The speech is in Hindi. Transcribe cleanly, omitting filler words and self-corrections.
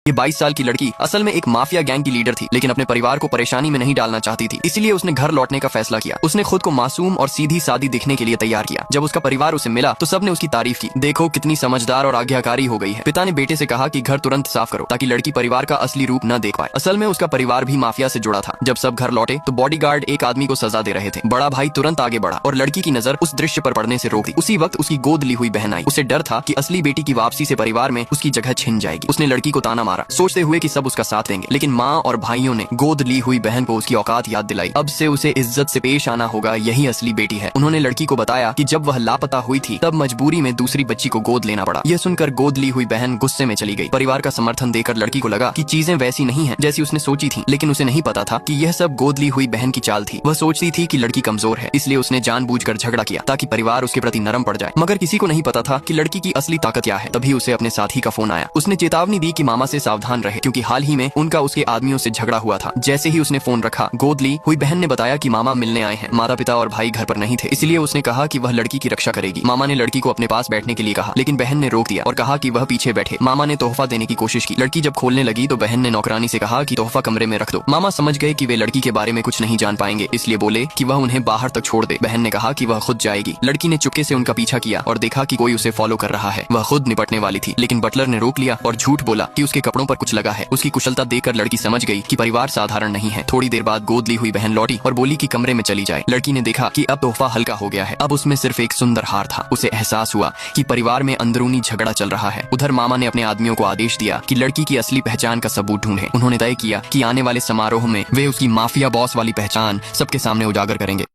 ये 22 साल की लड़की असल में एक माफिया गैंग की लीडर थी, लेकिन अपने परिवार को परेशानी में नहीं डालना चाहती थी, इसलिए उसने घर लौटने का फैसला किया। उसने खुद को मासूम और सीधी सादी दिखने के लिए तैयार किया। जब उसका परिवार उसे मिला तो सबने उसकी तारीफ की। देखो कितनी समझदार और आज्ञाकारी हो गई है। पिता ने बेटे से कहा कि घर तुरंत साफ करो ताकि लड़की परिवार का असली रूप न देख पाए। असल में उसका परिवार भी माफिया से जुड़ा था। जब सब घर लौटे तो बॉडीगार्ड एक आदमी को सजा दे रहे थे। बड़ा भाई तुरंत आगे बढ़ा और लड़की की नजर उस दृश्य पर पड़ने से रोक दी। उसी वक्त उसकी गोद ली हुई बहन आई। उसे डर था कि असली बेटी की वापसी से परिवार में उसकी जगह छिन जाएगी। उसने लड़की को ताना मारा, सोचते हुए कि सब उसका साथ देंगे, लेकिन माँ और भाइयों ने गोद ली हुई बहन को उसकी औकात याद दिलाई। अब से उसे इज्जत से पेश आना होगा, यही असली बेटी है। उन्होंने लड़की को बताया कि जब वह लापता हुई थी तब मजबूरी में दूसरी बच्ची को गोद लेना पड़ा। यह सुनकर गोद ली हुई बहन गुस्से में चली गई। परिवार का समर्थन देकर लड़की को लगा कि चीजें वैसी नहीं है जैसी उसने सोची थी, लेकिन उसे नहीं पता था कि यह सब गोद ली हुई बहन की चाल थी। वह सोचती थी कि लड़की कमजोर है, इसलिए उसने जानबूझकर झगड़ा किया ताकि परिवार उसके प्रति नरम पड़ जाए। मगर किसी को नहीं पता था कि लड़की की असली ताकत क्या है। तभी उसे अपने साथी का फोन आया। उसने चेतावनी दी कि मामा से सावधान रहे, क्योंकि हाल ही में उनका उसके आदमियों से झगड़ा हुआ था। जैसे ही उसने फोन रखा, गोद ली हुई बहन ने बताया कि मामा मिलने आए हैं। माता पिता और भाई घर पर नहीं थे, इसलिए उसने कहा कि वह लड़की की रक्षा करेगी। मामा ने लड़की को अपने पास बैठने के लिए कहा, लेकिन बहन ने रोक दिया और कहा कि वह पीछे बैठे। मामा ने तोहफा देने की कोशिश की। लड़की जब खोलने लगी तो बहन ने नौकरानी से कहा कि तोहफा कमरे में रख दो। मामा समझ गए कि वे लड़की के बारे में कुछ नहीं जान पाएंगे, इसलिए बोले कि वह उन्हें बाहर तक छोड़ दे। बहन ने कहा कि वह खुद जाएगी। लड़की ने चुपके से उनका पीछा किया और देखा कि कोई उसे फॉलो कर रहा है। वह खुद निपटने वाली थी, लेकिन बटलर ने रोक लिया और झूठ बोला कि उसके कपड़ों पर कुछ लगा है। उसकी कुशलता देखकर लड़की समझ गई कि परिवार साधारण नहीं है। थोड़ी देर बाद गोद ली हुई बहन लौटी और बोली कि कमरे में चली जाए। लड़की ने देखा कि अब तोहफा हल्का हो गया है। अब उसमें सिर्फ एक सुंदर हार था। उसे एहसास हुआ कि परिवार में अंदरूनी झगड़ा चल रहा है। उधर मामा ने अपने आदमियों को आदेश दिया कि लड़की की असली पहचान का सबूत ढूंढें। उन्होंने तय किया कि आने वाले समारोह में वे उसकी माफिया बॉस वाली पहचान सबके सामने उजागर करेंगे।